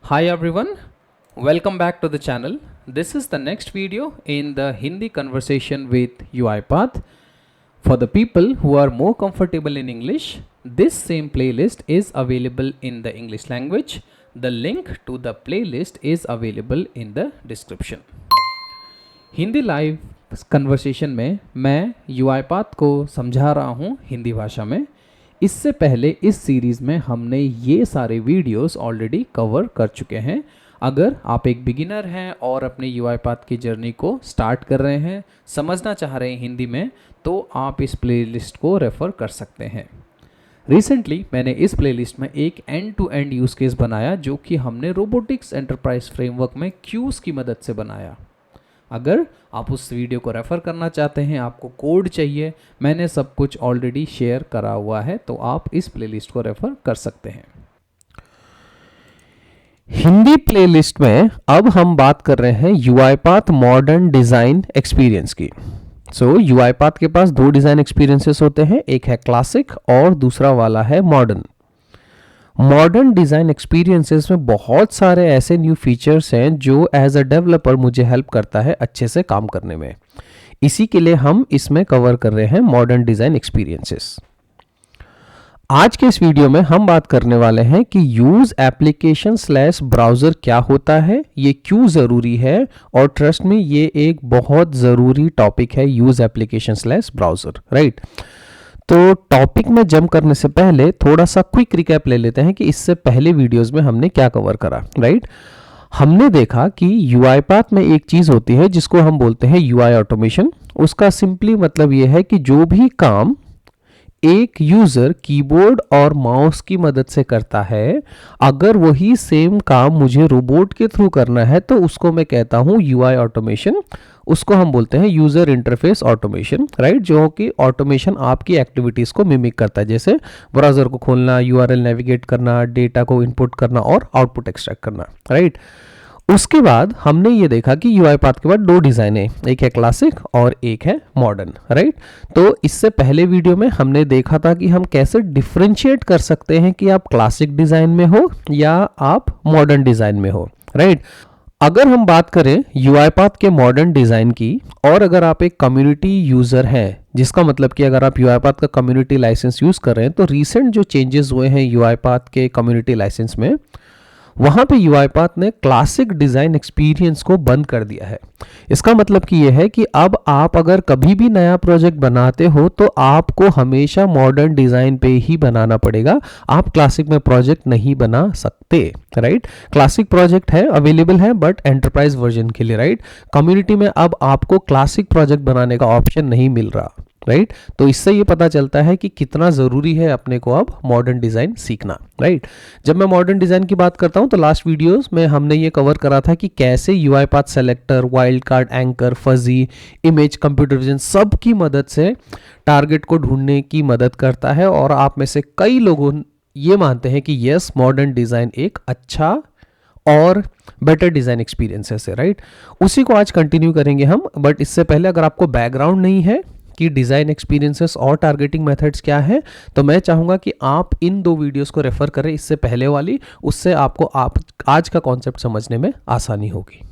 Hi everyone, welcome back to the channel. This is the next video in the Hindi conversation with UiPath. For the people who are more comfortable in English, this same playlist is available in the English language. The link to the playlist is available in the description. Hindi live conversation में मैं UiPath को समझा रहा हूँ हिंदी भाषा में। इससे पहले इस सीरीज़ में हमने ये सारे वीडियोस ऑलरेडी कवर कर चुके हैं। अगर आप एक बिगिनर हैं और अपने UiPath की जर्नी को स्टार्ट कर रहे हैं, समझना चाह रहे हैं हिंदी में, तो आप इस प्लेलिस्ट को रेफ़र कर सकते हैं। रिसेंटली मैंने इस प्लेलिस्ट में एक end to end use case बनाया जो कि हमने रोबोटिक्स एंटरप्राइज फ्रेमवर्क में क्यूज़ की मदद से बनाया। अगर आप उस वीडियो को रेफ़र करना चाहते हैं, आपको कोड चाहिए, मैंने सब कुछ ऑलरेडी शेयर करा हुआ है, तो आप इस प्लेलिस्ट को रेफ़र कर सकते हैं। हिंदी प्लेलिस्ट में अब हम बात कर रहे हैं UiPath मॉडर्न डिज़ाइन एक्सपीरियंस की। UiPath के पास दो डिज़ाइन एक्सपीरियंसेस होते हैं, एक है क्लासिक और दूसरा वाला है मॉडर्न। मॉडर्न डिज़ाइन एक्सपीरियंसेस में बहुत सारे ऐसे न्यू फीचर्स हैं जो एज अ डेवलपर मुझे हेल्प करता है अच्छे से काम करने में। इसी के लिए हम इसमें कवर कर रहे हैं मॉडर्न डिज़ाइन एक्सपीरियंसेस। आज के इस वीडियो में हम बात करने वाले हैं कि यूज़ एप्लीकेशन स्लैश ब्राउज़र क्या होता है, ये क्यों ज़रूरी है, और ट्रस्ट में ये एक बहुत ज़रूरी टॉपिक है, use application slash browser, right. तो टॉपिक में जंप करने से पहले थोड़ा सा क्विक रिकैप ले लेते हैं कि इससे पहले वीडियोस में हमने क्या कवर करा, राइट। हमने देखा कि UiPath में एक चीज़ होती है जिसको हम बोलते हैं UI ऑटोमेशन। उसका सिंपली मतलब ये है कि जो भी काम एक यूज़र कीबोर्ड और माउस की मदद से करता है, अगर वही सेम काम मुझे रोबोट के थ्रू करना है तो उसको मैं कहता हूँ UI ऑटोमेशन। उसको हम बोलते हैं यूज़र इंटरफेस ऑटोमेशन, राइट, जो कि ऑटोमेशन आपकी एक्टिविटीज़ को मिमिक करता है, जैसे ब्राउज़र को खोलना, URL नेविगेट करना, डेटा को इनपुट करना और आउटपुट एक्सट्रैक्ट करना, राइट। उसके बाद हमने ये देखा कि UiPath के बाद दो डिज़ाइन है, एक है क्लासिक और एक है मॉडर्न, राइट। तो इससे पहले वीडियो में हमने देखा था कि हम कैसे डिफ्रेंशिएट कर सकते हैं कि आप क्लासिक डिज़ाइन में हो या आप मॉडर्न डिज़ाइन में हो, राइट। अगर हम बात करें UiPath के मॉडर्न डिज़ाइन की, और अगर आप एक कम्युनिटी यूज़र हैं, जिसका मतलब कि अगर आप UiPath का कम्युनिटी लाइसेंस यूज़ कर रहे हैं, तो रिसेंट जो चेंजेस हुए हैं UiPath के कम्युनिटी लाइसेंस में, वहाँ पे UiPath ने क्लासिक डिज़ाइन एक्सपीरियंस को बंद कर दिया है। इसका मतलब कि ये है कि अब आप अगर कभी भी नया प्रोजेक्ट बनाते हो तो आपको हमेशा मॉडर्न डिज़ाइन पे ही बनाना पड़ेगा, आप क्लासिक में प्रोजेक्ट नहीं बना सकते, राइट। क्लासिक प्रोजेक्ट है, अवेलेबल है, बट एंटरप्राइज वर्जन के लिए, राइट। कम्युनिटी में अब आपको क्लासिक प्रोजेक्ट बनाने का ऑप्शन नहीं मिल रहा, राइट। तो इससे ये पता चलता है कि कितना ज़रूरी है अपने को अब मॉडर्न डिज़ाइन सीखना, राइट। जब मैं मॉडर्न डिज़ाइन की बात करता हूँ तो लास्ट वीडियोस में हमने ये कवर करा था कि कैसे UiPath selector, wild card, anchor, fuzzy, image, computer vision सब की मदद से टारगेट को ढूंढने की मदद करता है। और आप में से कई लोगों ये मानते हैं कि यस, मॉडर्न डिज़ाइन एक अच्छा और बेटर डिज़ाइन एक्सपीरियंस है, राइट। उसी को आज कंटिन्यू करेंगे हम, बट इससे पहले अगर आपको बैकग्राउंड नहीं है कि डिज़ाइन एक्सपीरियंसेस और टारगेटिंग मेथड्स क्या है, तो मैं चाहूँगा कि आप इन दो वीडियोस को रेफ़र करें, इससे पहले वाली, उससे आपको आज का कॉन्सेप्ट समझने में आसानी होगी।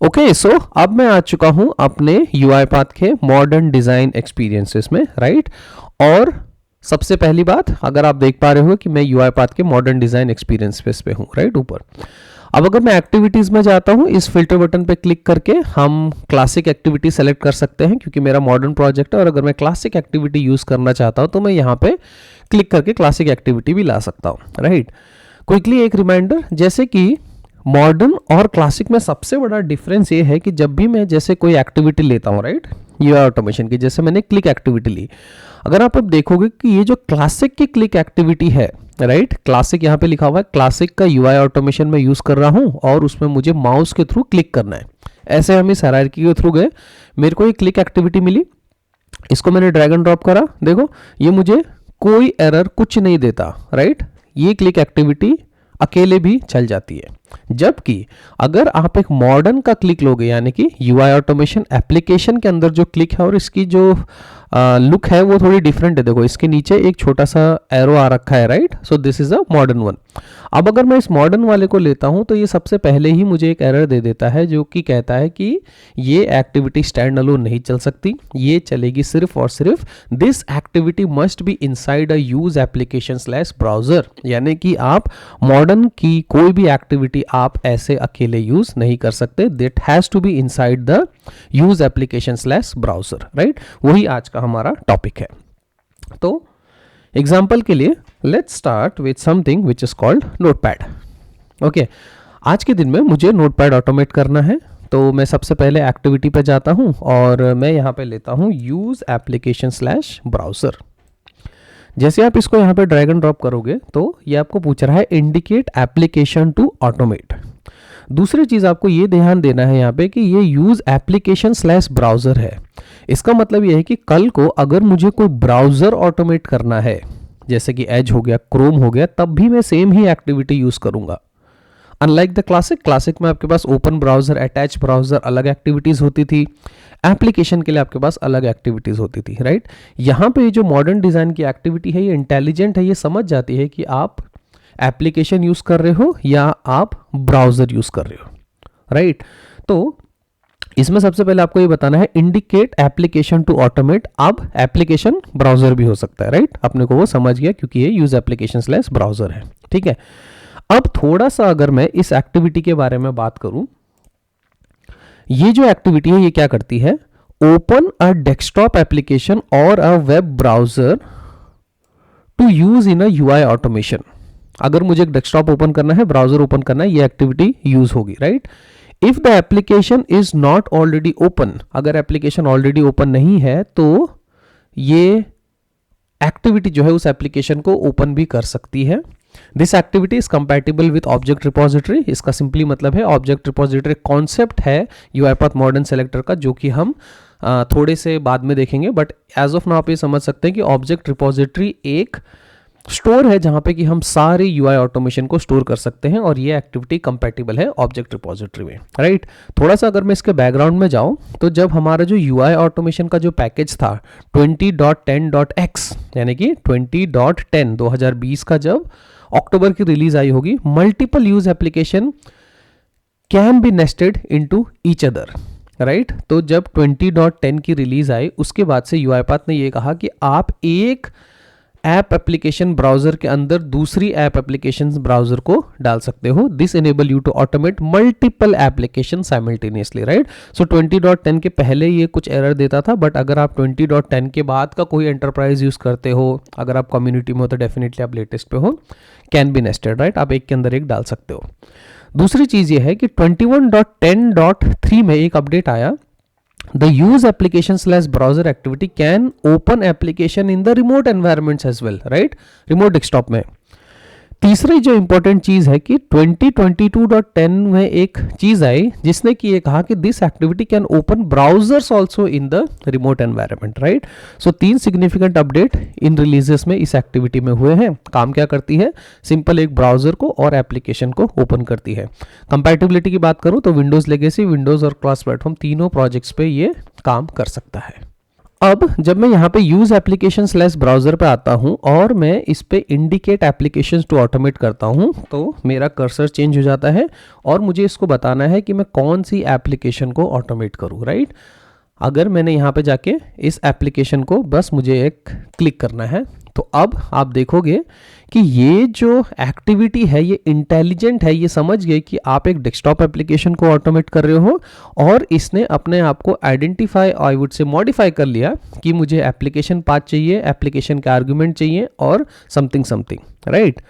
ओके, सो अब मैं आ चुका हूँ अपने UiPath के मॉडर्न डिज़ाइन एक्सपीरियंसेस में, राइट। और सबसे पहली बात, अगर आप देख पा रहे हो कि मैं UiPath के मॉडर्न डिज़ाइन एक्सपीरियंस पे हूँ, राइट, ऊपर। अब अगर मैं एक्टिविटीज़ में जाता हूँ, इस फिल्टर बटन पे क्लिक करके हम क्लासिक एक्टिविटी सेलेक्ट कर सकते हैं, क्योंकि मेरा मॉडर्न प्रोजेक्ट है। और अगर मैं क्लासिक एक्टिविटी यूज़ करना चाहता हूँ तो मैं यहाँ पे क्लिक करके क्लासिक एक्टिविटी भी ला सकता हूँ, राइट। क्विकली एक रिमाइंडर, जैसे कि मॉडर्न और क्लासिक में सबसे बड़ा डिफरेंस ये है कि जब भी मैं जैसे कोई एक्टिविटी लेता हूँ, राइट, UI ऑटोमेशन की, जैसे मैंने क्लिक एक्टिविटी ली, अगर आप अब देखोगे कि ये जो क्लासिक की क्लिक एक्टिविटी है, राइट, क्लासिक यहाँ पे लिखा हुआ है, क्लासिक का UI ऑटोमेशन में यूज़ कर रहा हूँ और उसमें मुझे माउस के थ्रू क्लिक करना है। ऐसे हम इस हायरार्की के थ्रू गए, मेरे को एक क्लिक एक्टिविटी मिली, इसको मैंने ड्रैग एंड ड्रॉप करा, देखो ये मुझे कोई एरर कुछ नहीं देता, राइट। ये क्लिक एक्टिविटी अकेले भी चल जाती है। जबकि अगर आप एक मॉडर्न का क्लिक लोगे, यानी कि UI ऑटोमेशन एप्लीकेशन के अंदर जो क्लिक है और इसकी जो लुक है वो थोड़ी डिफरेंट है। देखो इसके नीचे एक छोटा सा एरो आ रखा है, right. So this is a modern one. अब अगर मैं इस मॉडर्न वाले को लेता हूं तो ये सबसे पहले ही मुझे एक एरर दे देता है जो कि कहता है कि ये एक्टिविटी स्टैंड अलोन नहीं चल सकती, ये चलेगी सिर्फ और सिर्फ this activity must be inside a use application slash browser. यानी कि आप मॉडर्न की कोई भी एक्टिविटी आप ऐसे अकेले यूज नहीं कर सकते, that has to be inside the use application slash browser, right. वही आज का हमारा टॉपिक है। तो एग्जाम्पल के लिए let's start with something which is called notepad. Okay, आज के दिन में मुझे नोटपैड ऑटोमेट करना है, तो मैं सबसे पहले एक्टिविटी पे जाता हूं और मैं यहां पे लेता हूं यूज एप्लीकेशन स्लैश ब्राउजर। जैसे आप इसको यहां पे ड्रैग एंड ड्रॉप करोगे तो ये आपको पूछ रहा है इंडिकेट एप्लीकेशन टू ऑटोमेट। दूसरी चीज आपको ये ध्यान देना है यहाँ पे कि ये यूज एप्लीकेशन स्लैश ब्राउजर है। इसका मतलब ये है कि कल को अगर मुझे कोई ब्राउजर ऑटोमेट करना है, जैसे कि एज हो गया, क्रोम हो गया, तब भी मैं सेम ही एक्टिविटी यूज करूंगा। अनलाइक द क्लासिक में आपके पास ओपन ब्राउजर, अटैच ब्राउजर अलग एक्टिविटीज होती थी, एप्लीकेशन के लिए आपके पास अलग एक्टिविटीज होती थी, राइट। यहाँ पे जो मॉडर्न डिजाइन की एक्टिविटी है ये इंटेलिजेंट है, ये समझ जाती है कि आप एप्लीकेशन यूज कर रहे हो या आप ब्राउजर यूज कर रहे हो, राइट। तो इसमें सबसे पहले आपको ये बताना है इंडिकेट एप्लीकेशन टू ऑटोमेट। अब एप्लीकेशन ब्राउजर भी हो सकता है, राइट। अपने को वो समझ गया क्योंकि ये यूज एप्लीकेशन स्लैश ब्राउजर है, ठीक है। अब थोड़ा सा अगर मैं इस एक्टिविटी के बारे में बात करूं, ये जो एक्टिविटी है ये क्या करती है, ओपन अ डेस्कटॉप एप्लीकेशन और a web browser to use in a UI automation. अगर मुझे एक डेस्कटॉप ओपन करना है, ब्राउजर ओपन करना है, ये एक्टिविटी यूज होगी, right. If the application is not already open, अगर एप्लीकेशन ऑलरेडी ओपन नहीं है तो ये एक्टिविटी जो है उस एप्लीकेशन को ओपन भी कर सकती है। This activity is compatible with object repository. इसका सिंपली मतलब है ऑब्जेक्ट रिपोजिटरी कॉन्सेप्ट है यूआईपाथ मॉडर्न सेलेक्टर का, जो कि हम थोड़े से बाद में देखेंगे, बट एज ऑफ नाउ आप ये समझ सकते हैं कि ऑब्जेक्ट रिपोजिटरी एक स्टोर है जहां पे कि हम सारे यूआई ऑटोमेशन को स्टोर कर सकते हैं और ये एक्टिविटी कंपैटिबल है ऑब्जेक्ट रिपोजिटरी में, राइट। थोड़ा सा अगर मैं इसके बैकग्राउंड में जाऊं तो जब हमारा जो यूआई ऑटोमेशन का जो पैकेज था 20.10.x यानी कि 20.10 2020 का जब अक्टूबर की रिलीज आई होगी, multiple use application can be nested into each other, right. तो जब 20.10 की रिलीज आई उसके बाद से यूआईपाथ ने ये कहा कि आप एक ऐप एप्लीकेशन ब्राउजर के अंदर दूसरी ऐप एप्लीकेशन ब्राउजर को डाल सकते हो। This enable you to automate multiple application simultaneously, right. So 20.10 के पहले ये कुछ एरर देता था, बट अगर आप 20.10 के बाद का कोई एंटरप्राइज यूज करते हो, अगर आप कम्युनिटी में हो तो डेफिनेटली आप लेटेस्ट पे हो, कैन बी नेस्टेड, राइट। आप एक के अंदर एक डाल सकते हो। दूसरी चीज ये है कि 21.10.3 में एक अपडेट आया, the use application slash browser activity can open application in the remote environments as well, right, remote desktop में। तीसरी जो इंपॉर्टेंट चीज है कि 2022.10 में एक चीज आई जिसने कि ये कहा कि this activity can open browsers also in the remote environment, right. So 3 significant update in releases में इस एक्टिविटी में हुए हैं। काम क्या करती है, सिंपल एक ब्राउजर को और एप्लीकेशन को ओपन करती है। कंपैटिबिलिटी की बात करूं तो विंडोज लेगेसी, विंडोज और क्रॉस प्लेटफॉर्म तीनों प्रोजेक्ट्स पे ये काम कर सकता है। अब जब मैं यहाँ पे यूज एप्लीकेशन स्लैश ब्राउजर पे आता हूँ और मैं इस पे इंडिकेट एप्लीकेशंस टू ऑटोमेट करता हूँ तो मेरा कर्सर चेंज हो जाता है और मुझे इसको बताना है कि मैं कौन सी एप्लीकेशन को ऑटोमेट करूँ, राइट। अगर मैंने यहाँ पे जाके इस एप्लीकेशन को बस मुझे एक क्लिक करना है तो अब आप देखोगे कि ये जो एक्टिविटी है ये इंटेलिजेंट है, ये समझ गए कि आप एक डेस्कटॉप एप्लीकेशन को ऑटोमेट कर रहे हो और इसने अपने आप को identify, I would say modify कर लिया कि मुझे एप्लीकेशन पाथ चाहिए, एप्लीकेशन का आर्गुमेंट चाहिए और समथिंग समथिंग, राइट।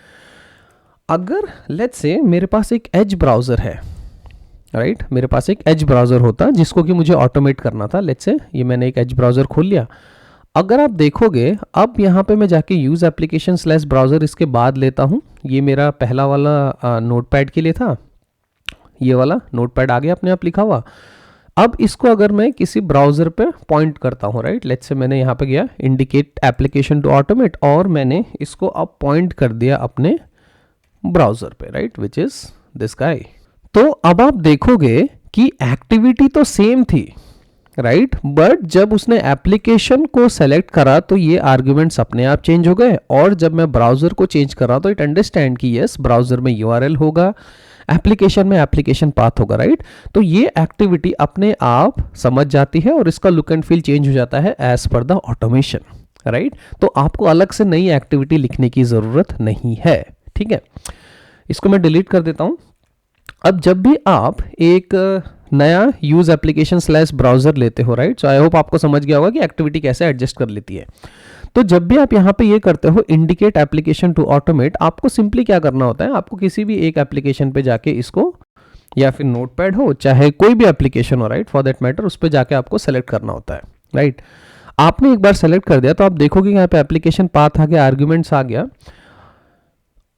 अगर लेट्स से मेरे पास एक एज ब्राउजर है, राइट, मेरे पास एक एज ब्राउजर होता जिसको कि मुझे ऑटोमेट करना था। लेट्स से ये मैंने एक एज ब्राउजर खोल लिया। अगर आप देखोगे अब यहाँ पे मैं जाके यूज एप्लीकेशन स्लैश ब्राउजर इसके बाद लेता हूँ। ये मेरा पहला वाला नोटपैड के लिए था, ये वाला नोटपैड आ गया अपने आप लिखा हुआ। अब इसको अगर मैं किसी ब्राउजर पे पॉइंट करता हूँ, राइट, लेट्स से मैंने यहाँ पे गया इंडिकेट एप्लीकेशन टू ऑटोमेट और मैंने इसको अब पॉइंट कर दिया अपने ब्राउजर पे, right, which is this guy. तो अब आप देखोगे कि एक्टिविटी तो सेम थी, राइट, बट जब उसने एप्लीकेशन को सेलेक्ट करा तो ये आर्ग्यूमेंट्स अपने आप चेंज हो गए, और जब मैं ब्राउजर को चेंज करा तो इट अंडरस्टैंड कि यस ब्राउजर में यूआरएल होगा, एप्लीकेशन में एप्लीकेशन पाथ होगा, राइट। तो ये एक्टिविटी अपने आप समझ जाती है और इसका लुक एंड फील चेंज हो जाता है as per the automation, right. तो आपको अलग से नई एक्टिविटी लिखने की जरूरत नहीं है, ठीक है। इसको मैं डिलीट कर देता हूं। अब जब भी आप एक नया यूज एप्लीकेशन स्लैश ब्राउजर लेते हो, राइट, सो आई होप आपको समझ गया होगा कि एक्टिविटी कैसे एडजस्ट कर लेती है। तो जब भी आप यहाँ पे ये करते हो इंडिकेट एप्लीकेशन टू ऑटोमेट, आपको सिंपली क्या करना होता है, आपको किसी भी एक एप्लीकेशन पे जाके इसको, या फिर नोटपैड हो चाहे कोई भी एप्लीकेशन हो, राइट, फॉर दैट मैटर, उस पर जाके आपको सेलेक्ट करना होता है, राइट। आपने एक बार सेलेक्ट कर दिया तो आप देखोगे यहाँ पे एप्लीकेशन पाथ आ गया, आर्ग्यूमेंट्स आ गया,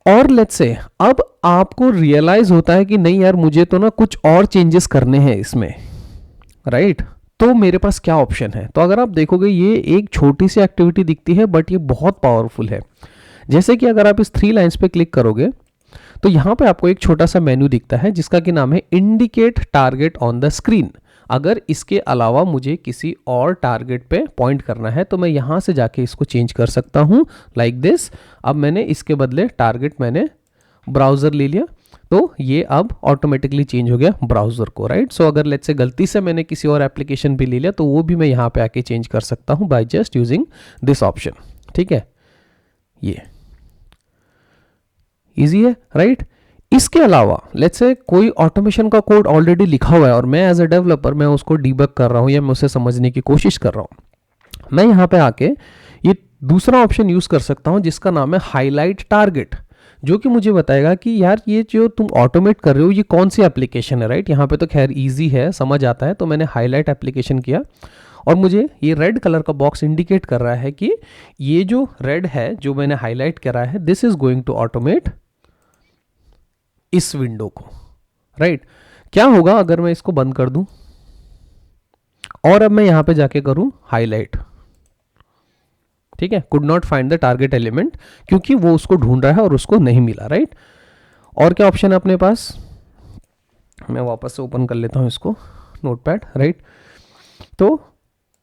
और लेट्स से अब आपको रियलाइज होता है कि नहीं यार मुझे तो ना कुछ और चेंजेस करने हैं इसमें, राइट। तो मेरे पास क्या ऑप्शन है, तो अगर आप देखोगे ये एक छोटी सी एक्टिविटी दिखती है बट ये बहुत पावरफुल है। जैसे कि अगर आप इस 3 लाइंस पे क्लिक करोगे तो यहाँ पे आपको एक छोटा सा मेन्यू दिखता है जिसका कि नाम है indicate target on the screen. अगर इसके अलावा मुझे किसी और टारगेट पे पॉइंट करना है तो मैं यहाँ से जाके इसको चेंज कर सकता हूँ लाइक दिस। अब मैंने इसके बदले टारगेट मैंने ब्राउज़र ले लिया तो ये अब ऑटोमेटिकली चेंज हो गया ब्राउज़र को, राइट। सो अगर लेट्स से गलती से मैंने किसी और एप्लीकेशन भी ले लिया तो वो भी मैं यहाँ पे आके चेंज कर सकता हूँ by just using this option, ठीक है। ये इजी है, राइट। इसके अलावा लेट्स से कोई ऑटोमेशन का कोड ऑलरेडी लिखा हुआ है और मैं एज अ डेवलपर मैं उसको डीबग कर रहा हूँ या मैं उसे समझने की कोशिश कर रहा हूँ, मैं यहाँ पे आके ये दूसरा ऑप्शन यूज कर सकता हूँ जिसका नाम है हाईलाइट टारगेट, जो कि मुझे बताएगा कि यार ये जो तुम ऑटोमेट कर रहे हो ये कौन सी एप्लीकेशन है, राइट। यहाँ पे तो खैर इजी है, समझ आता है। तो मैंने हाईलाइट एप्लीकेशन किया और मुझे ये रेड कलर का बॉक्स इंडिकेट कर रहा है कि ये जो रेड है जो मैंने हाईलाइट करा है this is going to automate इस विंडो को, राइट। क्या होगा अगर मैं इसको बंद कर दूं और अब मैं यहां पे जाके करूं हाईलाइट, ठीक है, could not find the target element, क्योंकि वो उसको ढूंढ रहा है और उसको नहीं मिला, राइट। और क्या ऑप्शन है अपने पास, मैं वापस से ओपन कर लेता हूं इसको नोटपैड, राइट। तो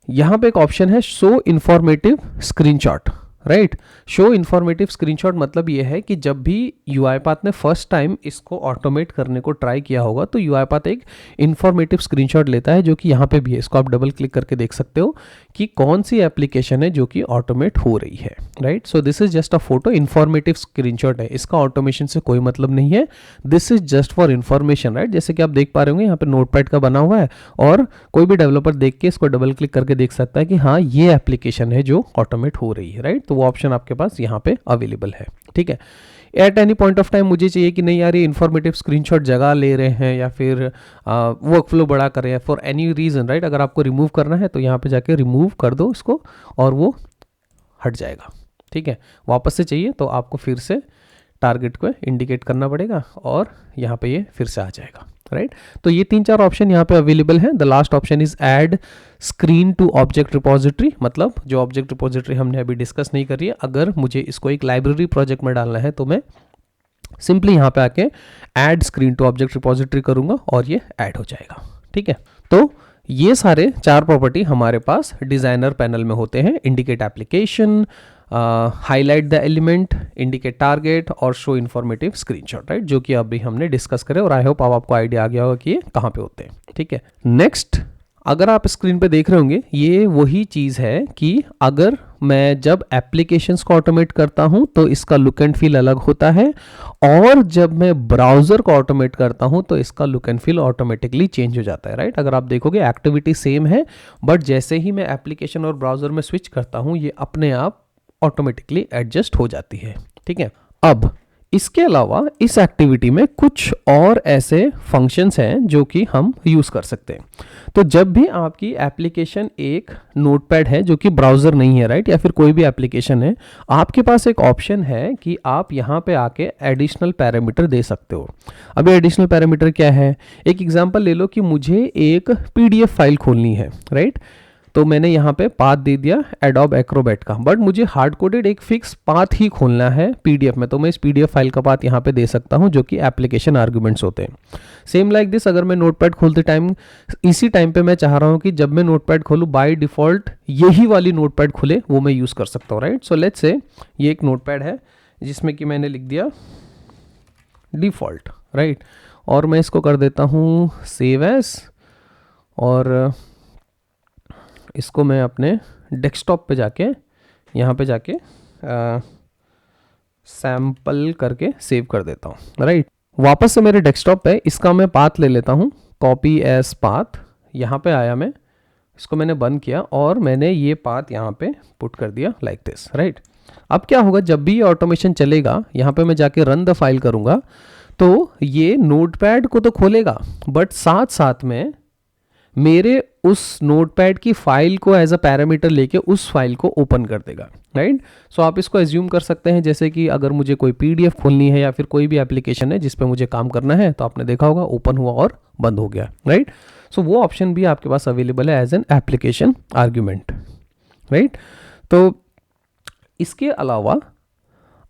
यहां पे एक ऑप्शन है show informative screenshot, right. Show informative screenshot मतलब ये है कि जब भी यूआईपाथ ने फर्स्ट टाइम इसको ऑटोमेट करने को ट्राई किया होगा तो यूआईपाथ एक इन्फॉर्मेटिव स्क्रीनशॉट लेता है, जो कि यहाँ पे भी है। इसको आप डबल क्लिक करके देख सकते हो कि कौन सी एप्लीकेशन है जो कि ऑटोमेट हो रही है, right. So this is just a photo, informative screenshot है, इसका ऑटोमेशन से कोई मतलब नहीं है, this is just for information, right. जैसे कि आप देख पा रहे होंगे यहाँ पे नोटपैड का बना हुआ है और कोई भी डेवलपर देख के इसको डबल क्लिक करके देख सकता है कि हाँ ये एप्लीकेशन है जो ऑटोमेट हो रही है, राइट। तो वो ऑप्शन आपके पास यहाँ पे अवेलेबल है, ठीक है। At any point of time मुझे चाहिए कि नहीं यार ये इन्फॉर्मेटिव स्क्रीनशॉट जगह ले रहे हैं या फिर वर्क फ्लो बड़ा कर रहे हैं फॉर एनी रीजन, राइट। अगर आपको रिमूव करना है तो यहाँ पे जाके रिमूव कर दो इसको और वो हट जाएगा, ठीक है। वापस से चाहिए तो आपको फिर से टारगेट को इंडिकेट करना पड़ेगा और यहाँ पे ये फिर से आ जाएगा, राइट। तो ये 3-4 ऑप्शन यहाँ पे अवेलेबल है। The last option is add screen to object repository, मतलब जो ऑब्जेक्ट रिपोजिटरी हमने अभी डिस्कस नहीं करी है, अगर मुझे इसको एक लाइब्रेरी प्रोजेक्ट में डालना है तो मैं सिंपली यहाँ पे आके add screen to object repository करूंगा और ये ऐड हो जाएगा, ठीक है। तो ये सारे 4 प्रॉपर्टी हमारे पास डिजाइनर पैनल में होते हैं, indicate application, highlight the element, indicate target और शो इन्फॉर्मेटिव स्क्रीनशॉट, राइट, जो कि अभी हमने डिस्कस करे और आई होप अब आपको आइडिया आ गया होगा कि ये कहाँ पे होते हैं, ठीक है। नेक्स्ट, अगर आप स्क्रीन पे देख रहे होंगे ये वही चीज़ है कि अगर मैं जब एप्लीकेशंस को ऑटोमेट करता हूं तो इसका लुक एंड फील अलग होता है और जब मैं ब्राउज़र को ऑटोमेट करता हूं तो इसका look and feel automatically change हो जाता है, राइट। अगर आप देखोगे एक्टिविटी सेम है बट जैसे ही मैं एप्लीकेशन और ब्राउज़र में स्विच करता हूं ये अपने आप ऑटोमेटिकली एडजस्ट हो जाती है, ठीक है। अब इसके अलावा इस एक्टिविटी में कुछ और ऐसे फंक्शंस हैं जो कि हम यूज़ कर सकते हैं। तो जब भी आपकी एप्लीकेशन एक नोटपैड है जो कि ब्राउज़र नहीं है, राइट, या फिर कोई भी एप्लीकेशन है, आपके पास एक ऑप्शन है कि आप यहाँ पे आके एडिशनल पैरामीटर दे सकते हो। अब ये एडिशनल पैरामीटर क्या है, एक एग्जांपल ले लो कि मुझे एक PDF फाइल खोलनी है, राइट। तो मैंने यहाँ पे पाथ दे दिया एडोब एक्रोबैट का, बट मुझे हार्ड कोडेड एक फिक्स पाथ ही खोलना है पीडीएफ में, तो मैं इस पीडीएफ फाइल का पाथ यहाँ पे दे सकता हूँ जो कि एप्लीकेशन आर्गुमेंट्स होते हैं। सेम लाइक दिस, अगर मैं नोटपैड खोलते टाइम इसी टाइम पे मैं चाह रहा हूँ कि जब मैं नोटपैड खोलूँ बाय डिफ़ॉल्ट यही वाली नोटपैड खुले, वो मैं यूज़ कर सकता हूँ, राइट। सो लेट्स से ये एक नोटपैड है जिसमें कि मैंने लिख दिया डिफ़ॉल्ट, राइट, और मैं इसको कर देता हूँ सेव एज, और इसको मैं अपने डेस्कटॉप पे जाके यहाँ पे जाके सैम्पल करके सेव कर देता हूँ, राइट। वापस से मेरे डेस्कटॉप पे इसका मैं पाथ ले लेता हूँ, कॉपी एज पाथ, यहाँ पे आया, मैं इसको मैंने बंद किया और मैंने ये पाथ यहाँ पे पुट कर दिया लाइक दिस, राइट। अब क्या होगा, जब भी ये ऑटोमेशन चलेगा, यहाँ पे मैं जाके रन द फाइल करूँगा तो ये नोटपैड को तो खोलेगा, बट साथ साथ में मेरे उस नोटपैड की फाइल को एज अ पैरामीटर लेके उस फाइल को ओपन कर देगा, राइट। सो आप इसको एज्यूम कर सकते हैं जैसे कि अगर मुझे कोई पीडीएफ खोलनी है या फिर कोई भी एप्लीकेशन है जिस पे मुझे काम करना है, तो आपने देखा होगा ओपन हुआ और बंद हो गया, राइट। सो वो ऑप्शन भी आपके पास अवेलेबल है as an application argument, right. तो इसके अलावा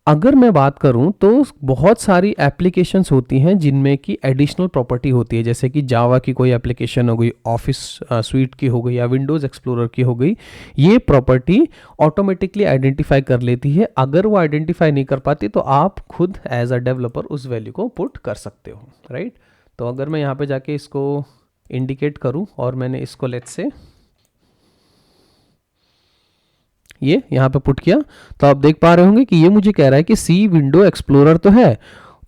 अगर मैं बात करूं तो बहुत सारी एप्लीकेशंस होती हैं जिनमें की एडिशनल प्रॉपर्टी होती है, जैसे कि जावा की कोई एप्लीकेशन हो गई, ऑफिस स्वीट की हो गई या विंडोज़ एक्सप्लोरर की हो गई। ये प्रॉपर्टी ऑटोमेटिकली आइडेंटिफाई कर लेती है, अगर वो आइडेंटिफाई नहीं कर पाती तो आप खुद एज अ डेवलपर उस वैल्यू को पुट कर सकते हो, राइट। तो अगर मैं यहाँ पे जाके इसको इंडिकेट करूँ और मैंने इसको लेट्स से ये यहाँ पे पुट किया, तो आप देख पा रहे होंगे कि ये मुझे कह रहा है कि सी विंडो एक्सप्लोरर तो है,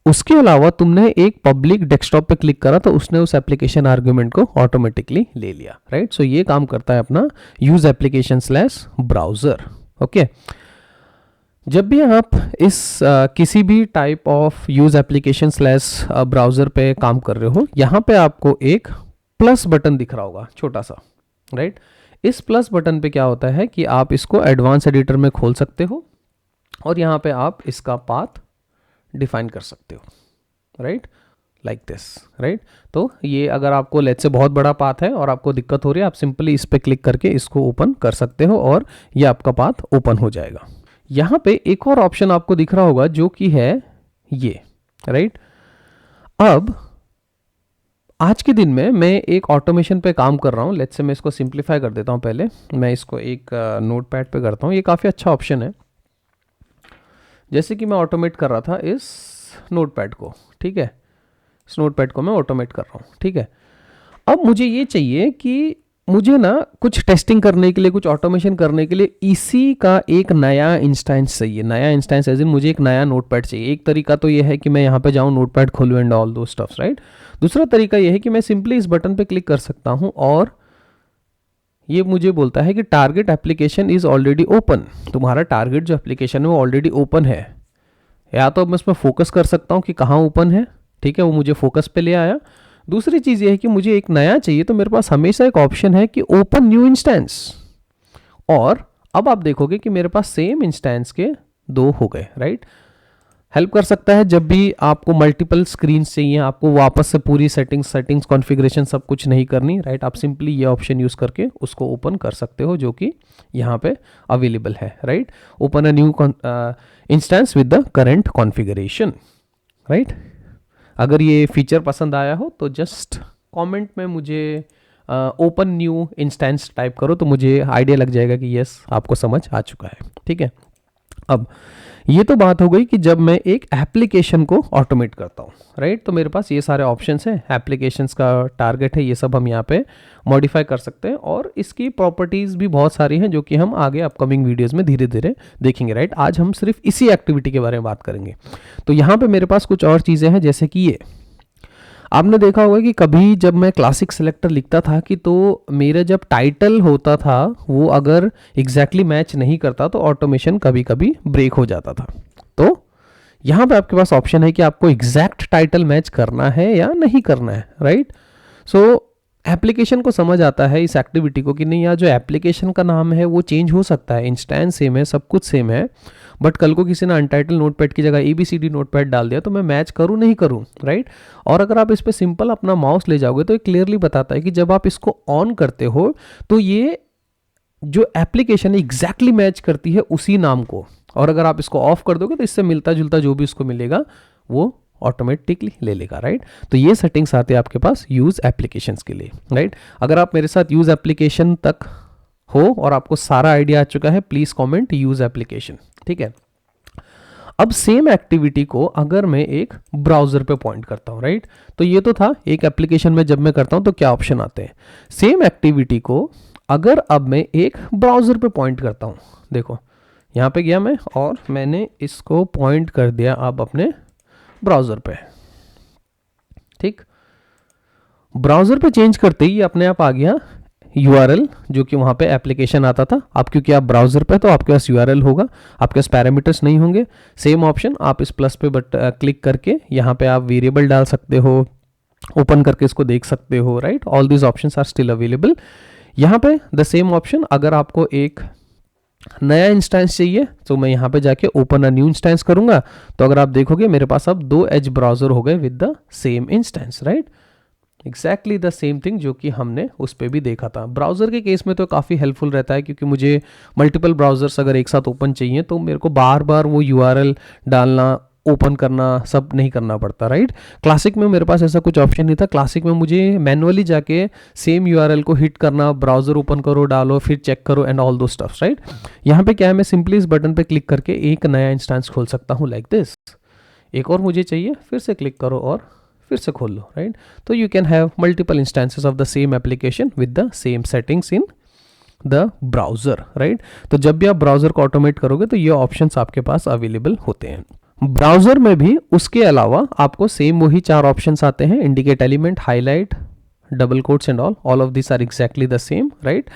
उसके अलावा तुमने एक पब्लिक डेस्कटॉप पे क्लिक करा तो उसने उस एप्लीकेशन आर्गुमेंट को ऑटोमेटिकली ले लिया, राइट। सो ये काम करता है अपना use application slash browser, okay. जब भी आप इस किसी भी type of use application slash browser पे काम कर रहे हो, यहाँ पे आपको एक प्लस बटन दिख रहा होगा छोटा सा, राइट। इस प्लस बटन पे क्या होता है कि आप इसको एडवांस एडिटर में खोल सकते हो और यहाँ पे आप इसका पाथ डिफाइन कर सकते हो, राइट, लाइक दिस, राइट। तो ये अगर आपको लेट्स से बहुत बड़ा पाथ है और आपको दिक्कत हो रही है, आप सिंपली इस पे क्लिक करके इसको ओपन कर सकते हो और ये आपका पाथ ओपन हो जाएगा। यहाँ पे एक और ऑप्शन आपको दिख रहा होगा जो कि है ये, राइट। अब आज के दिन में मैं एक ऑटोमेशन पे काम कर रहा हूँ, लेट्स से मैं इसको सिंप्लीफाई कर देता हूँ, पहले मैं इसको एक नोटपैड पे करता हूँ। ये काफ़ी अच्छा ऑप्शन है, जैसे कि मैं ऑटोमेट कर रहा था इस नोटपैड को, ठीक है, इस नोटपैड को मैं ऑटोमेट कर रहा हूँ, ठीक है। अब मुझे ये चाहिए कि मुझे ना कुछ टेस्टिंग करने के लिए, कुछ ऑटोमेशन करने के लिए इसी का एक नया इंस्टेंस चाहिए, नया इंस्टेंस एज इन मुझे एक नया नोटपैड चाहिए। एक तरीका तो ये है कि मैं यहाँ पे जाऊँ, नोटपैड खोलूँ एंड ऑल दो स्टफ्स, राइट। दूसरा तरीका ये है कि मैं सिंपली इस बटन पे क्लिक कर सकता हूँ और ये मुझे बोलता है कि target application is already open, तुम्हारा टारगेट जो एप्लीकेशन है वो ऑलरेडी ओपन है। या तो मैं इसमें फोकस कर सकता हूँ कि कहाँ ओपन है, ठीक है, वो मुझे फोकस पे ले आया। दूसरी चीज़ ये है कि मुझे एक नया चाहिए, तो मेरे पास हमेशा एक ऑप्शन है कि ओपन न्यू इंस्टेंस, और अब आप देखोगे कि मेरे पास सेम इंस्टेंस के दो हो गए, राइट। हेल्प कर सकता है जब भी आपको मल्टीपल स्क्रीन चाहिए, आपको वापस से पूरी सेटिंग्स कॉन्फ़िगरेशन सब कुछ नहीं करनी, राइट। आप सिंपली ये ऑप्शन यूज़ करके उसको ओपन कर सकते हो जो कि यहाँ पे अवेलेबल है, right. Open a new instance with the current configuration, right. अगर ये फीचर पसंद आया हो तो जस्ट कमेंट में मुझे ओपन न्यू इंस्टेंस टाइप करो, तो मुझे आइडिया लग जाएगा कि यस आपको समझ आ चुका है, ठीक है। अब ये तो बात हो गई कि जब मैं एक एप्लीकेशन को ऑटोमेट करता हूँ, राइट। तो मेरे पास ये सारे ऑप्शंस हैं, एप्लीकेशंस का टारगेट है, ये सब हम यहाँ पे मॉडिफाई कर सकते हैं और इसकी प्रॉपर्टीज़ भी बहुत सारी हैं जो कि हम आगे अपकमिंग वीडियोज़ में धीरे धीरे देखेंगे, राइट। आज हम सिर्फ इसी एक्टिविटी के बारे में बात करेंगे। तो यहाँ पे मेरे पास कुछ और चीज़ें हैं, जैसे कि ये आपने देखा होगा कि कभी जब मैं क्लासिक सेलेक्टर लिखता था कि तो मेरा जब टाइटल होता था वो अगर एग्जैक्टली मैच नहीं करता तो ऑटोमेशन कभी कभी ब्रेक हो जाता था। तो यहाँ पे आपके पास ऑप्शन है कि आपको एग्जैक्ट टाइटल मैच करना है या नहीं करना है, राइट। सो एप्लीकेशन को समझ आता है इस एक्टिविटी को कि नहीं यार, जो एप्लीकेशन का नाम है वो चेंज हो सकता है, इंस्टेंस सेम है, सब कुछ सेम है, बट कल को किसी ने अनटाइटल नोटपैड की जगह ABCD नोटपैड डाल दिया तो मैं मैच करूँ नहीं करूँ, राइट। और अगर आप इस पर सिंपल अपना माउस ले जाओगे तो ये क्लियरली बताता है कि जब आप इसको ऑन करते हो तो ये जो एप्लीकेशन एग्जैक्टली मैच करती है उसी नाम को, और अगर आप इसको ऑफ कर दोगे तो इससे मिलता जुलता जो भी उसको मिलेगा वो ऑटोमेटिकली ले लेगा, राइट। तो ये सेटिंग्स आते हैं आपके पास यूज एप्लीकेशंस के लिए, राइट। अगर आप मेरे साथ यूज एप्लीकेशन तक हो और आपको सारा आइडिया आ चुका है, प्लीज कमेंट यूज एप्लीकेशन, ठीक है। अब सेम एक्टिविटी को अगर मैं एक ब्राउजर पे पॉइंट करता हूं, राइट, तो ये तो था एक एप्लीकेशन में जब मैं करता हूं तो क्या ऑप्शन आते हैं। सेम एक्टिविटी को अगर अब मैं एक ब्राउजर पे पॉइंट करता हूं, देखो यहां पे गया मैं और मैंने इसको पॉइंट कर दिया अब अपने ब्राउजर पे, ठीक। ब्राउजर पे चेंज करते ही अपने आप आ गया URL, जो कि वहां पे एप्लीकेशन आता था। अब क्योंकि आप ब्राउजर पे तो आपके पास URL होगा, आपके पास पैरामीटर्स नहीं होंगे। सेम ऑप्शन आप इस प्लस पे क्लिक करके यहाँ पे आप वेरिएबल डाल सकते हो, ओपन करके इसको देख सकते हो, right. All these options are still available. यहाँ पे द सेम ऑप्शन, अगर आपको एक नया इंस्टेंस चाहिए तो मैं यहाँ पे जाके ओपन अ न्यू इंस्टेंस करूंगा, तो अगर आप देखोगे मेरे पास अब 2 एज ब्राउजर हो गए with the same instance, right. Exactly the same thing जो कि हमने उस पर भी देखा था। ब्राउजर के केस में तो काफ़ी हेल्पफुल रहता है, क्योंकि मुझे मल्टीपल ब्राउजर्स अगर एक साथ ओपन चाहिए तो मेरे को बार बार वो URL डालना, ओपन करना, सब नहीं करना पड़ता, राइट। क्लासिक में मेरे पास ऐसा कुछ ऑप्शन नहीं था। क्लासिक में मुझे मैनुअली जाके सेम URL को हिट करना, ब्राउजर ओपन करो, डालो, फिर चेक करो एंड ऑल दो स्टफ्स, राइट। यहाँ पे क्या है, मैं सिंपली इस बटन पे क्लिक करके एक नया इंस्टेंस खोल सकता हूँ लाइक दिस। एक और मुझे चाहिए, फिर से क्लिक करो और फिर से खोल लो, राइट। तो you can have multiple instances of the same application with the same settings in the browser, right. तो जब भी आप ब्राउजर को ऑटोमेट करोगे तो ये ऑप्शंस आपके पास अवेलेबल होते हैं। ब्राउजर में भी उसके अलावा आपको सेम वही 4 ऑप्शंस आते हैं, indicate element, highlight, double quotes and all of this are exactly the same, right.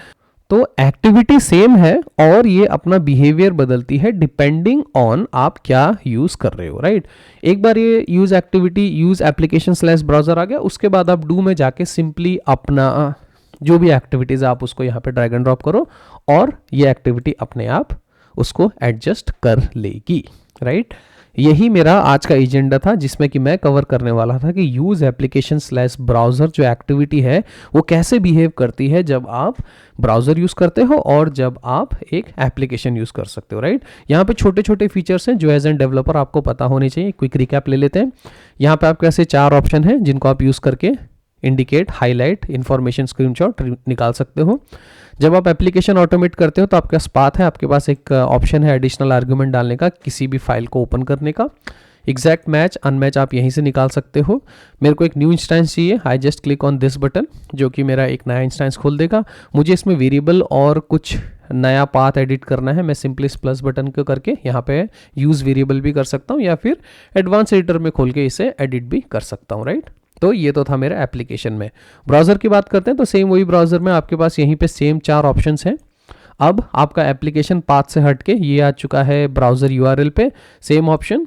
तो एक्टिविटी सेम है और ये अपना बिहेवियर बदलती है डिपेंडिंग ऑन आप क्या यूज कर रहे हो, राइट। एक बार ये use activity, use application slash browser आ गया, उसके बाद आप डू में जाके सिंपली अपना जो भी एक्टिविटीज आप उसको यहाँ पे ड्रैग एंड ड्रॉप करो और ये एक्टिविटी अपने आप उसको एडजस्ट कर लेगी, राइट। यही मेरा आज का एजेंडा था, जिसमें कि मैं कवर करने वाला था कि यूज एप्लीकेशन स्लैश ब्राउजर जो एक्टिविटी है वो कैसे बिहेव करती है जब आप ब्राउजर यूज करते हो और जब आप एक एप्लीकेशन यूज कर सकते हो, राइट। यहाँ पे छोटे छोटे फीचर्स हैं जो एज एन डेवलपर आपको पता होने चाहिए। क्विक रिकैप ले लेते हैं। यहाँ पे आपके ऐसे 4 ऑप्शन हैं जिनको आप यूज करके इंडिकेट, हाईलाइट, इंफॉर्मेशन, स्क्रीनशॉट निकाल सकते हो। जब आप एप्लीकेशन ऑटोमेट करते हो तो आपके पास पाथ है, आपके पास एक ऑप्शन है एडिशनल आर्गुमेंट डालने का, किसी भी फाइल को ओपन करने का। एग्जैक्ट मैच, अनमैच आप यहीं से निकाल सकते हो। मेरे को एक न्यू इंस्टेंस चाहिए, I just click on this button, जो कि मेरा एक नया इंस्टेंस खोल देगा। मुझे इसमें वेरिएबल और कुछ नया पाथ एडिट करना है, मैं सिंपली इस प्लस बटन को करके यहाँ पे यूज वेरिएबल भी कर सकता हूँ या फिर एडवांस एडिटर में खोल के इसे एडिट भी कर सकता हूँ, राइट। तो ये तो था मेरा एप्लीकेशन में। ब्राउजर की बात करते हैं तो सेम वही ब्राउजर में आपके पास यहीं पे सेम 4 ऑप्शंस हैं। अब आपका एप्लीकेशन पाथ से हटके ये आ चुका है ब्राउजर URL पे। सेम ऑप्शन,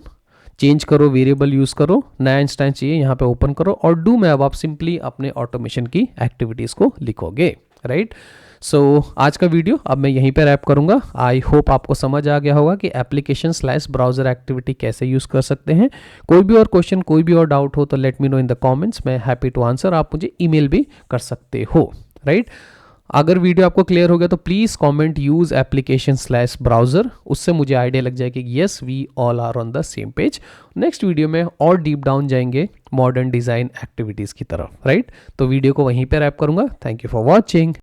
चेंज करो, वेरिएबल यूज करो, नया इंस्टेंस चाहिए यहाँ पे ओपन करो और डू में अब आप सिंपली अपने ऑटोमेशन की एक्टिविटीज को लिखोगे, राइट। सो आज का वीडियो अब मैं यहीं पे रैप करूंगा। आई होप आपको समझ आ गया होगा कि एप्लीकेशन स्लैश ब्राउजर एक्टिविटी कैसे यूज कर सकते हैं। कोई भी और क्वेश्चन, कोई भी और डाउट हो तो let me know in the comments, मैं हैप्पी टू आंसर। आप मुझे ईमेल भी कर सकते हो, राइट। अगर वीडियो आपको क्लियर हो गया तो please comment use application slash browser, उससे मुझे आइडिया लग जाएगा कि yes we all are on the same page. Next video में और डीप डाउन जाएंगे मॉडर्न डिजाइन एक्टिविटीज की तरफ, राइट। तो वीडियो को वहीं पे रैप करूंगा। Thank you for watching.